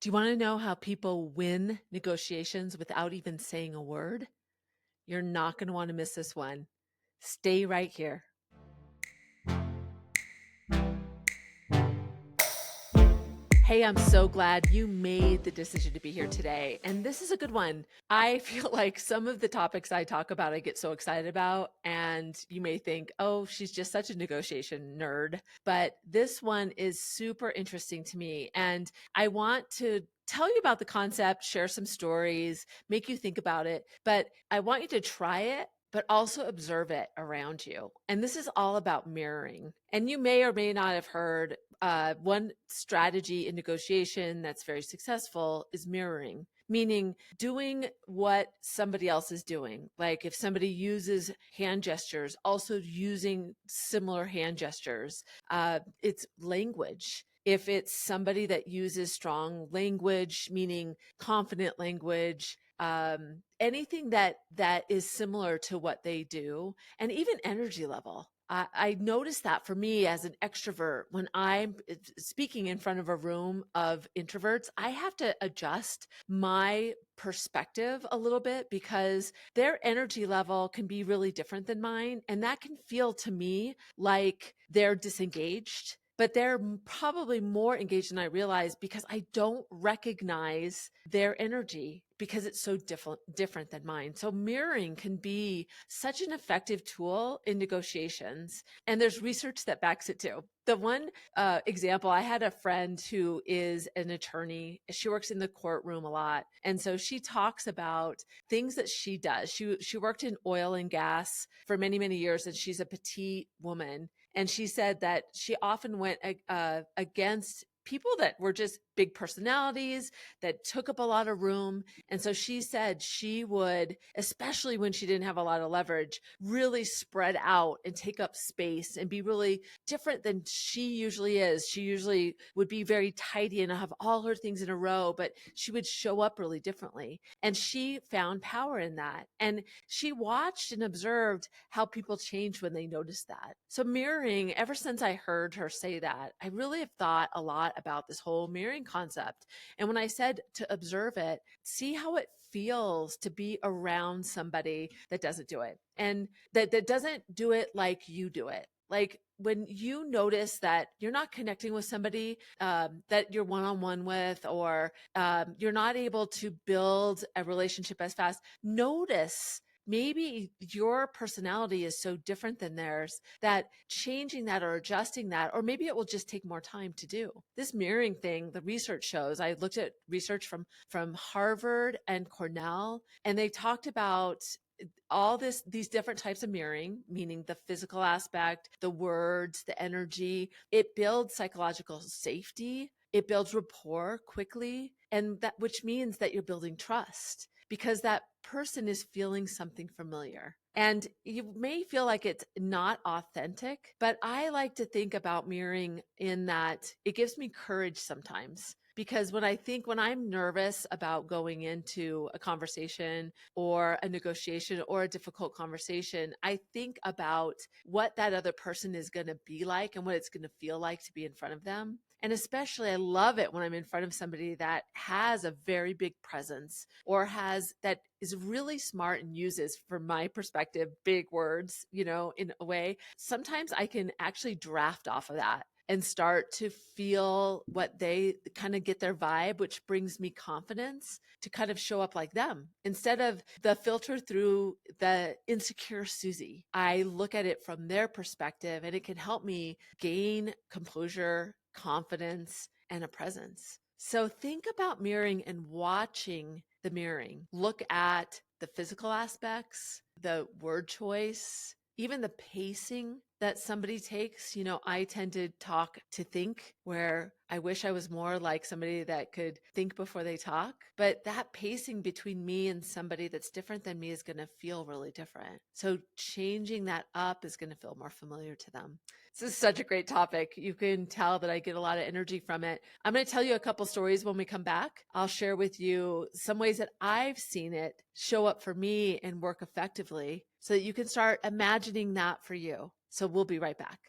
Do you want to know how people win negotiations without even saying a word? You're not going to want to miss this one. Stay right here. Hey, I'm so glad you made the decision to be here today. And this is a good one. I feel like some of the topics I talk about, I get so excited about. And you may think, oh, she's just such a negotiation nerd. But this one is super interesting to me. And I want to tell you about the concept, share some stories, make you think about it. But I want you to try it, but also observe it around you. And this is all about mirroring. And you may or may not have heard one strategy in negotiation that's very successful is mirroring, meaning doing what somebody else is doing. Like if somebody uses hand gestures, also using similar hand gestures. It's language. If it's somebody that uses strong language, meaning confident language, anything that is similar to what they do, and even energy level. I noticed that for me as an extrovert, when I'm speaking in front of a room of introverts, I have to adjust my perspective a little bit because their energy level can be really different than mine. And that can feel to me like they're disengaged, but they're probably more engaged than I realize because I don't recognize their energy because it's so different than mine. So mirroring can be such an effective tool in negotiations. And there's research that backs it too. The one example, I had a friend who is an attorney. She works in the courtroom a lot. And so she talks about things that she does. She worked in oil and gas for many, many years, and she's a petite woman. And she said that she often went against people that were just big personalities that took up a lot of room. And so she said she would, especially when she didn't have a lot of leverage, really spread out and take up space and be really different than she usually is. She usually would be very tidy and have all her things in a row, but she would show up really differently. And she found power in that. And she watched and observed how people change when they noticed that. So mirroring, ever since I heard her say that, I really have thought a lot about this whole mirroring concept. And when I said to observe it, see how it feels to be around somebody that doesn't do it and that doesn't do it like you do it. Like when you notice that you're not connecting with somebody that you're one-on-one with, or you're not able to build a relationship as fast, notice maybe your personality is so different than theirs that changing that or adjusting that, or maybe it will just take more time to do. This mirroring thing, the research shows, I looked at research from Harvard and Cornell, and they talked about these different types of mirroring, meaning the physical aspect, the words, the energy. It builds psychological safety. It builds rapport quickly, and that which means that you're building trust because that person is feeling something familiar. And you may feel like it's not authentic, but I like to think about mirroring in that it gives me courage sometimes. Because when I'm nervous about going into a conversation or a negotiation or a difficult conversation, I think about what that other person is going to be like and what it's going to feel like to be in front of them. And especially, I love it when I'm in front of somebody that has a very big presence or that is really smart and uses, from my perspective, big words, in a way. Sometimes I can actually draft off of that and start to feel what they kind of get their vibe, which brings me confidence to kind of show up like them. Instead of the filter through the insecure Susie, I look at it from their perspective, and it can help me gain composure, confidence, and a presence. So think about mirroring and watching the mirroring. Look at the physical aspects, the word choice, even the pacing that somebody takes. I tend to talk to think, where I wish I was more like somebody that could think before they talk. But that pacing between me and somebody that's different than me is going to feel really different. So changing that up is going to feel more familiar to them. This is such a great topic. You can tell that I get a lot of energy from it. I'm going to tell you a couple stories when we come back. I'll share with you some ways that I've seen it show up for me and work effectively so that you can start imagining that for you. So we'll be right back.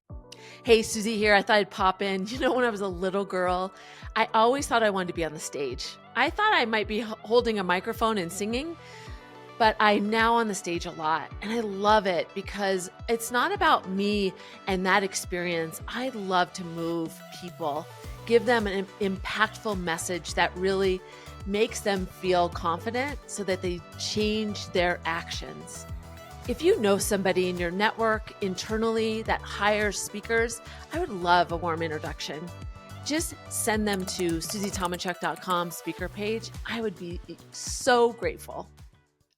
Hey, Susie here. I thought I'd pop in. When I was a little girl, I always thought I wanted to be on the stage. I thought I might be holding a microphone and singing, but I'm now on the stage a lot. And I love it because it's not about me and that experience. I love to move people, give them an impactful message that really makes them feel confident so that they change their actions. If you know somebody in your network internally that hires speakers, I would love a warm introduction. Just send them to SusieTomachuck.com speaker page. I would be so grateful.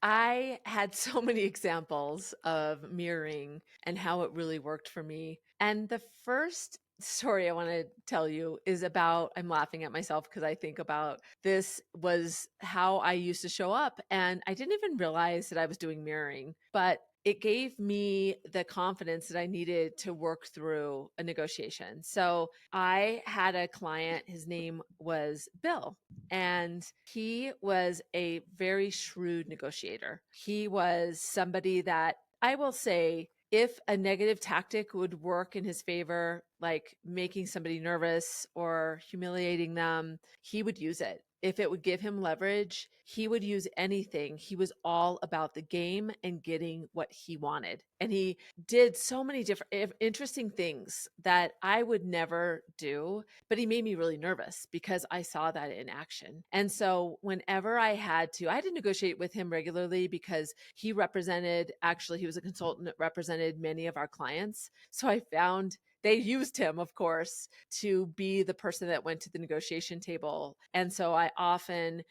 I had so many examples of mirroring and how it really worked for me. And the first story I want to tell you is about, I'm laughing at myself because I think about this was how I used to show up. And I didn't even realize that I was doing mirroring, but it gave me the confidence that I needed to work through a negotiation. So I had a client, his name was Bill. And he was a very shrewd negotiator. He was somebody that I will say, if a negative tactic would work in his favor, like making somebody nervous or humiliating them, he would use it. If it would give him leverage, he would use anything. He was all about the game and getting what he wanted. And he did so many different interesting things that I would never do, but he made me really nervous because I saw that in action. And so whenever I had to negotiate with him regularly because he was a consultant that represented many of our clients. So I found they used him, of course, to be the person that went to the negotiation table. And so I often,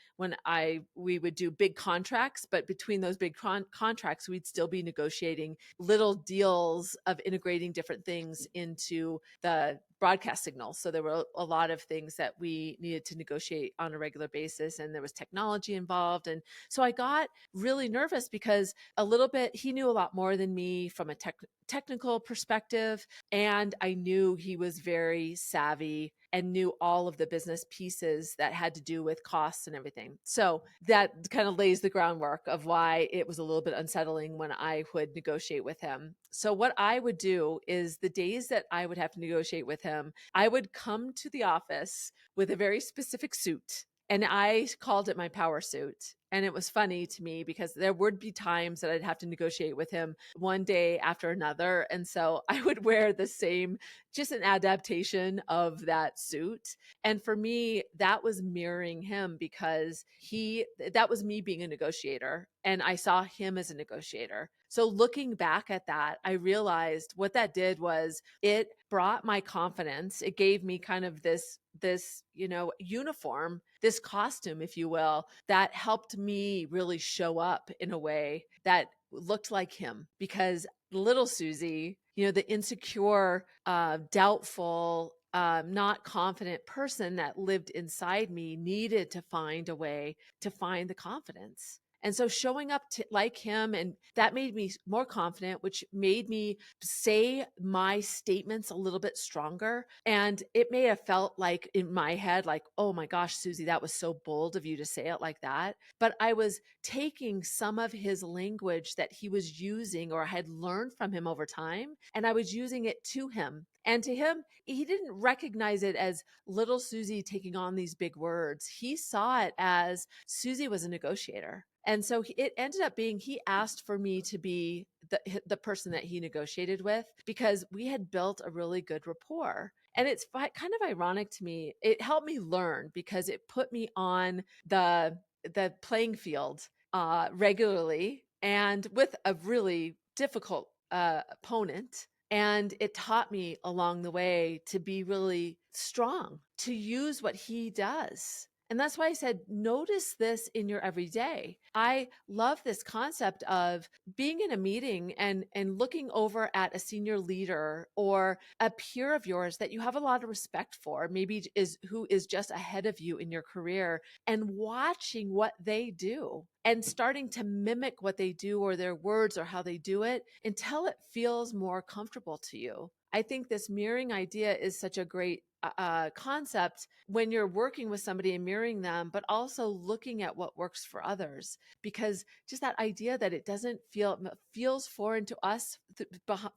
we would do big contracts, but between those big contracts, we'd still be negotiating little deals of integrating different things into the broadcast signals. So there were a lot of things that we needed to negotiate on a regular basis, and there was technology involved. And so I got really nervous because he knew a lot more than me from a technical perspective. And I knew he was very savvy and knew all of the business pieces that had to do with costs and everything. So that kind of lays the groundwork of why it was a little bit unsettling when I would negotiate with him. So what I would do is the days that I would have to negotiate with him, I would come to the office with a very specific suit. And I called it my power suit. And it was funny to me because there would be times that I'd have to negotiate with him one day after another. And so I would wear the same, just an adaptation of that suit. And for me, that was mirroring him because that was me being a negotiator. And I saw him as a negotiator. So looking back at that, I realized what that did was it brought my confidence. It gave me kind of this uniform, this costume, if you will, that helped me really show up in a way that looked like him. Because little Susie, the insecure, doubtful, not confident person that lived inside me needed to find a way to find the confidence. And so showing up like him, and that made me more confident, which made me say my statements a little bit stronger. And it may have felt like in my head, like, oh my gosh, Susie, that was so bold of you to say it like that. But I was taking some of his language that he was using or had learned from him over time, and I was using it to him. And to him, he didn't recognize it as little Susie taking on these big words. He saw it as Susie was a negotiator. And so it ended up being, he asked for me to be the person that he negotiated with because we had built a really good rapport. And it's kind of ironic to me. It helped me learn because it put me on the playing field regularly and with a really difficult opponent. And it taught me along the way to be really strong, to use what he does. And that's why I said, notice this in your everyday. I love this concept of being in a meeting and looking over at a senior leader or a peer of yours that you have a lot of respect for, maybe who is just ahead of you in your career, and watching what they do and starting to mimic what they do or their words or how they do it until it feels more comfortable to you. I think this mirroring idea is such a great concept when you're working with somebody and mirroring them, but also looking at what works for others. Because just that idea that it doesn't feels foreign to us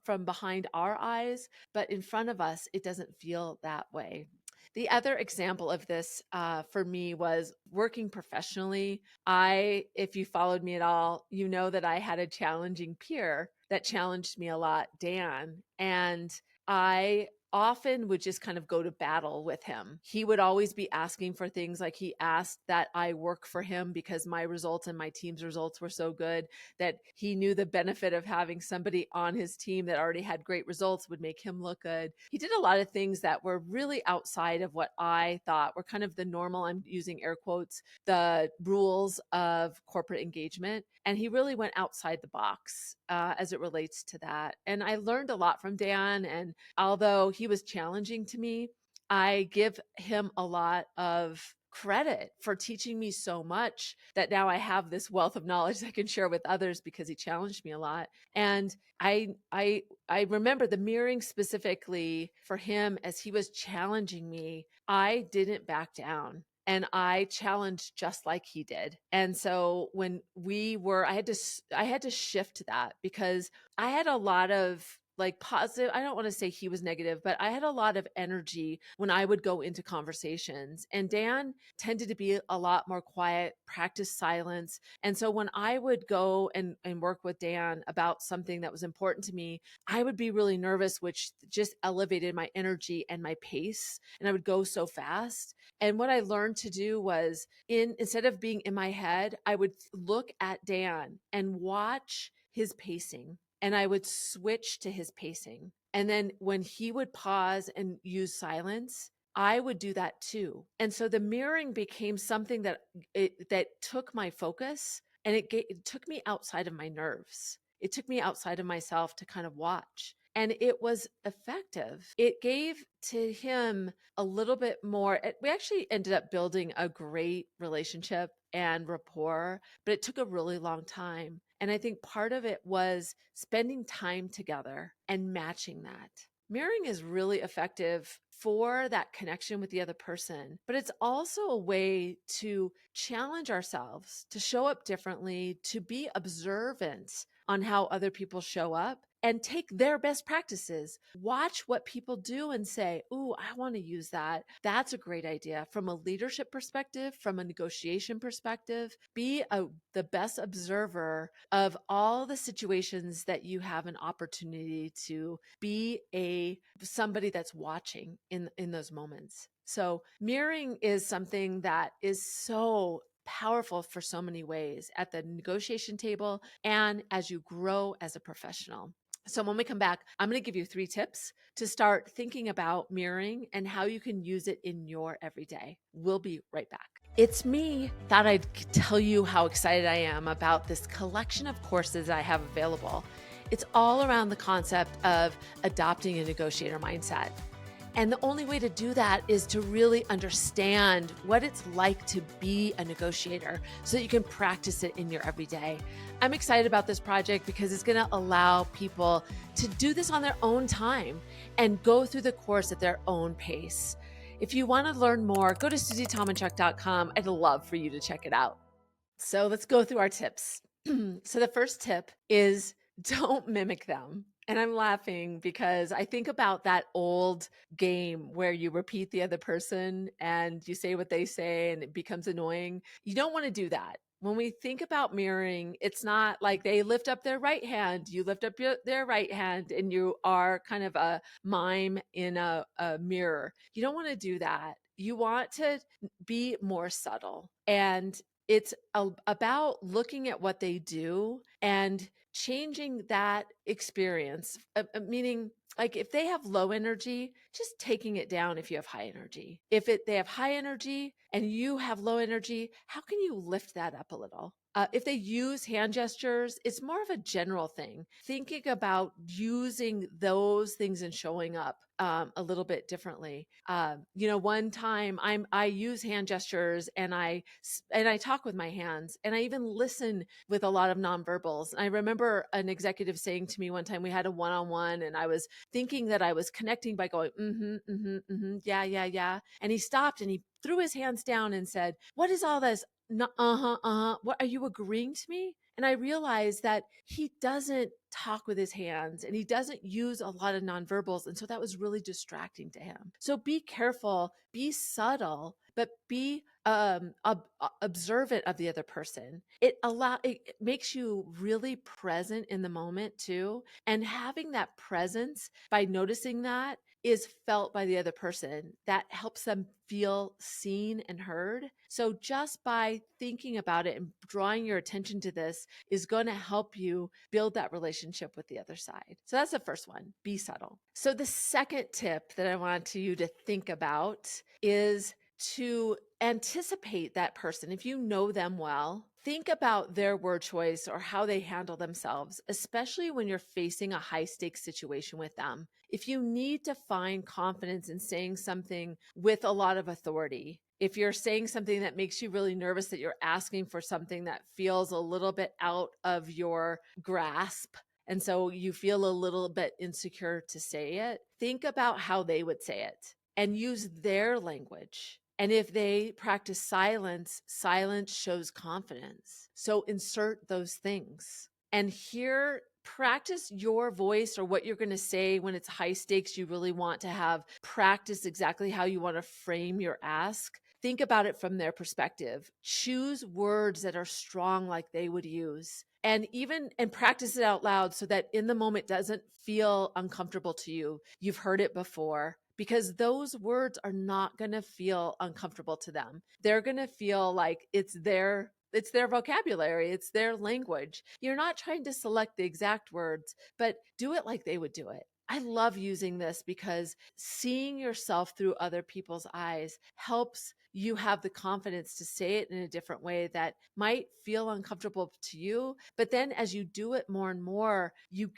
from behind our eyes, but in front of us, it doesn't feel that way. The other example of this for me was working professionally. If you followed me at all, you know that I had a challenging peer that challenged me a lot, Dan. And I often would just kind of go to battle with him. He would always be asking for things, like he asked that I work for him because my results and my team's results were so good that he knew the benefit of having somebody on his team that already had great results would make him look good. He did a lot of things that were really outside of what I thought were kind of the normal, I'm using air quotes, the rules of corporate engagement. And he really went outside the box as it relates to that. And I learned a lot from Dan. And although he was challenging to me, I give him a lot of credit for teaching me so much that now I have this wealth of knowledge that I can share with others because he challenged me a lot. And I remember the mirroring specifically for him as he was challenging me. I didn't back down and I challenged just like he did. And so when I had to shift that because I had a lot of like positive, I don't want to say he was negative, but I had a lot of energy when I would go into conversations. And Dan tended to be a lot more quiet, practice silence. And so when I would go and work with Dan about something that was important to me, I would be really nervous, which just elevated my energy and my pace. And I would go so fast. And what I learned to do was instead of being in my head, I would look at Dan and watch his pacing, and I would switch to his pacing. And then when he would pause and use silence, I would do that too. And so the mirroring became something that took my focus, and it took me outside of my nerves. It took me outside of myself to kind of watch. And it was effective. It gave to him a little bit more. We actually ended up building a great relationship and rapport, but it took a really long time. And I think part of it was spending time together and matching that. Mirroring is really effective for that connection with the other person, but it's also a way to challenge ourselves, to show up differently, to be observant on how other people show up and take their best practices. Watch what people do and say, "Ooh, I want to use that. That's a great idea." From a leadership perspective, from a negotiation perspective, the best observer of all the situations that you have an opportunity to be somebody that's watching in those moments. So mirroring is something that is so powerful for so many ways at the negotiation table and as you grow as a professional. So when we come back, I'm going to give you 3 tips to start thinking about mirroring and how you can use it in your everyday. We'll be right back. It's me. Thought I'd tell you how excited I am about this collection of courses I have available. It's all around the concept of adopting a negotiator mindset. And the only way to do that is to really understand what it's like to be a negotiator so that you can practice it in your everyday. I'm excited about this project because it's going to allow people to do this on their own time and go through the course at their own pace. If you want to learn more, go to SusieTomanchuk.com. I'd love for you to check it out. So let's go through our tips. So the first tip is don't mimic them. And I'm laughing because I think about that old game where you repeat the other person and you say what they say and it becomes annoying. You don't want to do that. When we think about mirroring, it's not like they lift up their right hand, you lift up their right hand, and you are kind of a mime in a mirror. You don't want to do that. You want to be more subtle. And it's about looking at what they do and changing that experience, meaning like if they have low energy, just taking it down if you have high energy. If they have high energy and you have low energy, how can you lift that up a little? If they use hand gestures, it's more of a general thing. Thinking about using those things and showing up a little bit differently. One time I use hand gestures and I talk with my hands and I even listen with a lot of nonverbals. And I remember an executive saying to me one time, we had a one-on-one, and I was thinking that I was connecting by going, yeah, yeah, yeah. And he stopped and he threw his hands down and said, "What is all this? No, What, are you agreeing to me?" And I realized that he doesn't talk with his hands and he doesn't use a lot of nonverbals. And so that was really distracting to him. So be careful, be subtle, but be observant of the other person. It makes you really present in the moment too. And having that presence, by noticing that, is felt by the other person. That helps them feel seen and heard. So just by thinking about it and drawing your attention to this is going to help you build that relationship with the other side. So that's the first one, be subtle. So the second tip that I want you to think about is to anticipate that person. If you know them well, think about their word choice or how they handle themselves, especially when you're facing a high stakes situation with them. If you need to find confidence in saying something with a lot of authority, if you're saying something that makes you really nervous, that you're asking for something that feels a little bit out of your grasp, and so you feel a little bit insecure to say it, think about how they would say it and use their language. And if they practice silence, silence shows confidence. So insert those things. And here, practice your voice or what you're going to say when it's high stakes. You really want to have practice exactly how you want to frame your ask. Think about it from their perspective. Choose words that are strong like they would use. And practice it out loud so that in the moment doesn't feel uncomfortable to you. You've heard it before, because those words are not going to feel uncomfortable to them. They're going to feel like it's their vocabulary, it's their language. You're not trying to select the exact words, but do it like they would do it. I love using this because seeing yourself through other people's eyes helps you have the confidence to say it in a different way that might feel uncomfortable to you. But then as you do it more and more, you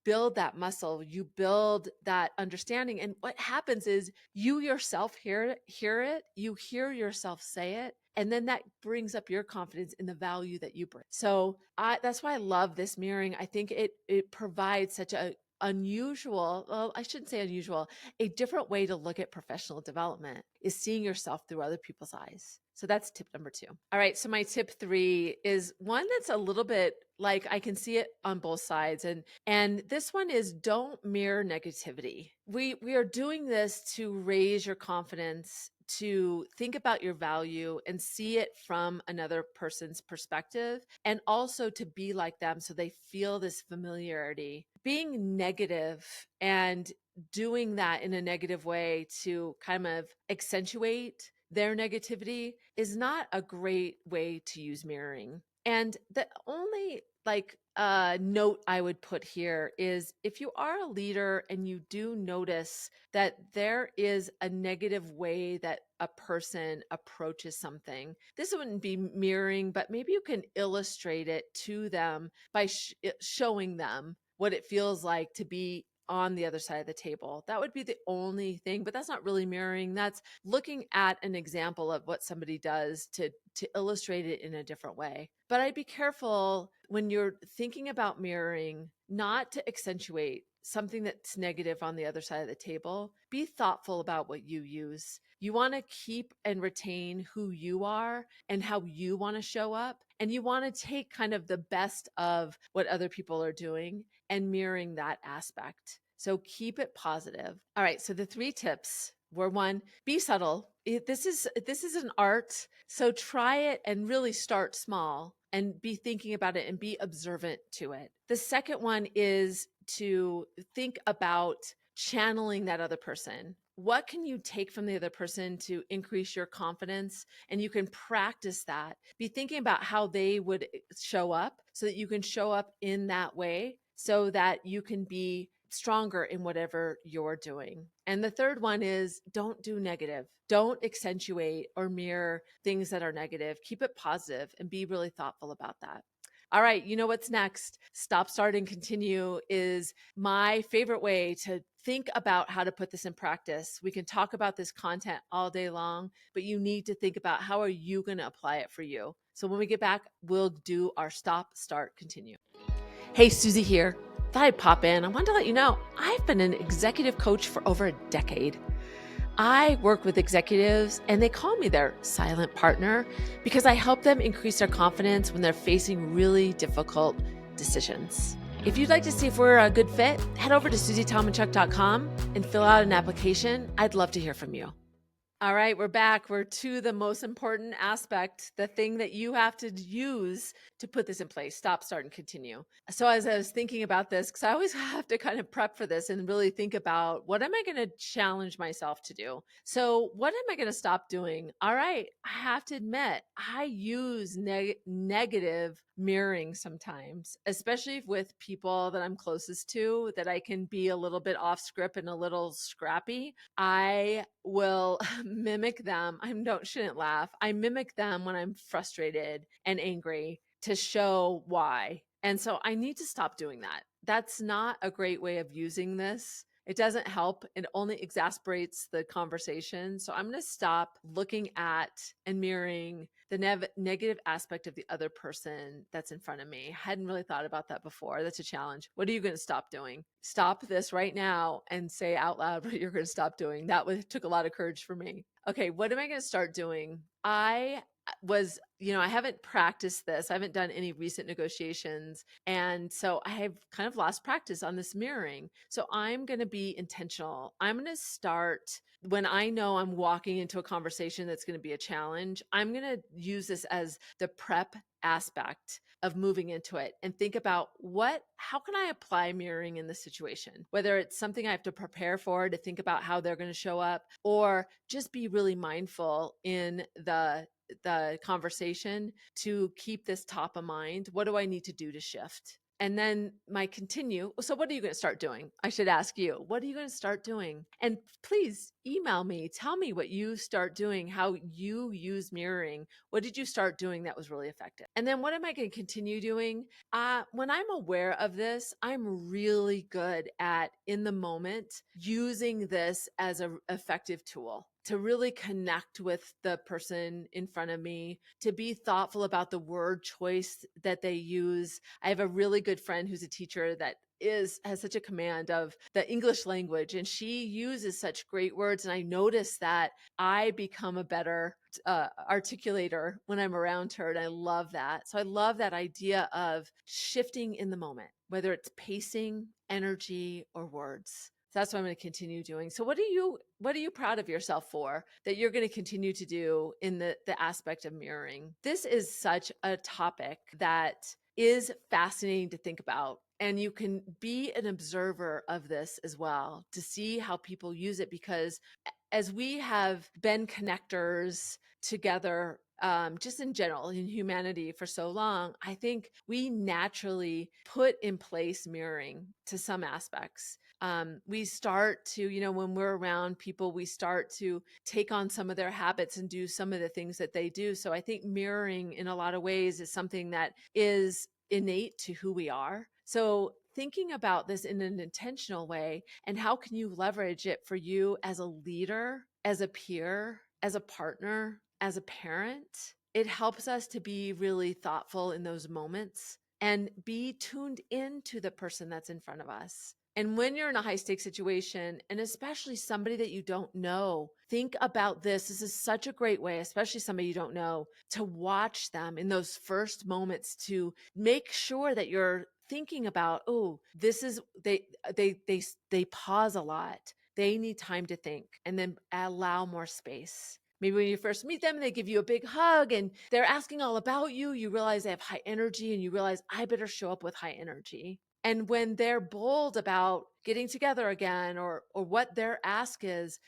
build that muscle, you build that understanding. And what happens is you yourself hear it, you hear yourself say it, and then that brings up your confidence in the value that you bring. So that's why I love this mirroring. I think it provides such a unusual, well, I shouldn't say unusual, a different way to look at professional development is seeing yourself through other people's eyes. So that's tip number 2. All right. So my tip 3 is one that's a little bit like I can see it on both sides. And this one is don't mirror negativity. We are doing this to raise your confidence, to think about your value and see it from another person's perspective, and also to be like them so they feel this familiarity. Being negative and doing that in a negative way to kind of accentuate their negativity is not a great way to use mirroring. And the only note I would put here is if you are a leader and you do notice that there is a negative way that a person approaches something, this wouldn't be mirroring, but maybe you can illustrate it to them by showing them what it feels like to be on the other side of the table. That would be the only thing, but that's not really mirroring. That's looking at an example of what somebody does to illustrate it in a different way. But I'd be careful when you're thinking about mirroring, not to accentuate something that's negative on the other side of the table. Be thoughtful about what you use. You want to keep and retain who you are and how you want to show up. And you want to take kind of the best of what other people are doing and mirroring that aspect. So keep it positive. All right. So the 3 tips were: 1, be subtle. This is an art. So try it and really start small and be thinking about it and be observant to it. The second one is to think about channeling that other person. What can you take from the other person to increase your confidence? And you can practice that. Be thinking about how they would show up so that you can show up in that way so that you can be stronger in whatever you're doing. And the third one is don't do negative. Don't accentuate or mirror things that are negative. Keep it positive and be really thoughtful about that. All right, you know what's next? Stop, start, and continue is my favorite way to think about how to put this in practice. We can talk about this content all day long, but you need to think about how are you going to apply it for you. So when we get back, we'll do our stop, start, continue. Hey, Susie here. Thought I'd pop in. I wanted to let you know I've been an executive coach for over a decade. I work with executives and they call me their silent partner because I help them increase their confidence when they're facing really difficult decisions. If you'd like to see if we're a good fit, head over to susietalmanchuck.com and fill out an application. I'd love to hear from you. All right, we're back. We're to the most important aspect, the thing that you have to use to put this in place. Stop, start, and continue. So as I was thinking about this, because I always have to kind of prep for this and really think about what am I going to challenge myself to do? So what am I going to stop doing? All right, I have to admit, I use negative mirroring sometimes, especially with people that I'm closest to, that I can be a little bit off script and a little scrappy. I will mimic them. Shouldn't laugh. I mimic them when I'm frustrated and angry to show why. And so I need to stop doing that. That's not a great way of using this. It doesn't help. It only exasperates the conversation. So I'm going to stop looking at and mirroring the negative aspect of the other person that's in front of me. I hadn't really thought about that before. That's a challenge. What are you going to stop doing? Stop this right now and say out loud what you're going to stop doing. Took a lot of courage for me. Okay, what am I going to start doing? I haven't practiced this. I haven't done any recent negotiations. And so I have kind of lost practice on this mirroring. So I'm going to be intentional. I'm going to start when I know I'm walking into a conversation that's going to be a challenge. I'm going to use this as the prep aspect of moving into it and think about how can I apply mirroring in this situation? Whether it's something I have to prepare for to think about how they're going to show up, or just be really mindful in the conversation to keep this top of mind. What do I need to do to shift? And then my continue. So what are you going to start doing? I should ask you, what are you going to start doing? And please email me. Tell me what you start doing, how you use mirroring. What did you start doing that was really effective? And then what am I going to continue doing? When I'm aware of this, I'm really good at in the moment using this as an effective tool to really connect with the person in front of me, to be thoughtful about the word choice that they use. I have a really good friend who's a teacher that has such a command of the English language, and she uses such great words. And I notice that I become a better articulator when I'm around her, and I love that. So I love that idea of shifting in the moment, whether it's pacing, energy, or words. So that's what I'm going to continue doing. So what are you proud of yourself for that you're going to continue to do in the aspect of mirroring? This is such a topic that is fascinating to think about. And you can be an observer of this as well to see how people use it, because as we have been connectors together, just in general in humanity for so long, I think we naturally put in place mirroring to some aspects. We start to, when we're around people, we start to take on some of their habits and do some of the things that they do. So I think mirroring in a lot of ways is something that is innate to who we are. So thinking about this in an intentional way, and how can you leverage it for you as a leader, as a peer, as a partner, as a parent, it helps us to be really thoughtful in those moments and be tuned into the person that's in front of us. And when you're in a high stakes situation, and especially somebody that you don't know, think about this. This is such a great way, especially somebody you don't know, to watch them in those first moments, to make sure that you're thinking about, they pause a lot. They need time to think, and then allow more space. Maybe when you first meet them, they give you a big hug and they're asking all about you. You realize they have high energy, and you realize I better show up with high energy. And when they're bold about getting together again, or what their ask is,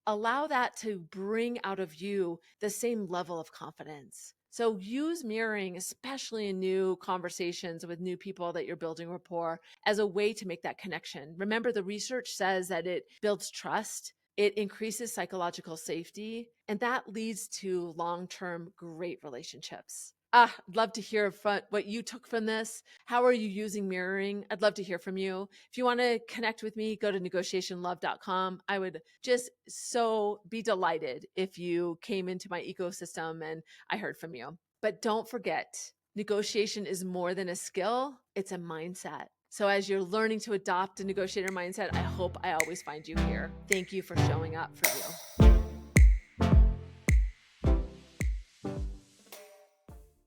allow that to bring out of you the same level of confidence. So use mirroring, especially in new conversations with new people that you're building rapport, as a way to make that connection. Remember, the research says that it builds trust, it increases psychological safety, and that leads to long-term great relationships. I'd love to hear what you took from this. How are you using mirroring? I'd love to hear from you. If you want to connect with me, go to negotiationlove.com. I would just so be delighted if you came into my ecosystem and I heard from you. But don't forget, negotiation is more than a skill, it's a mindset. So as you're learning to adopt a negotiator mindset, I hope I always find you here. Thank you for showing up for you.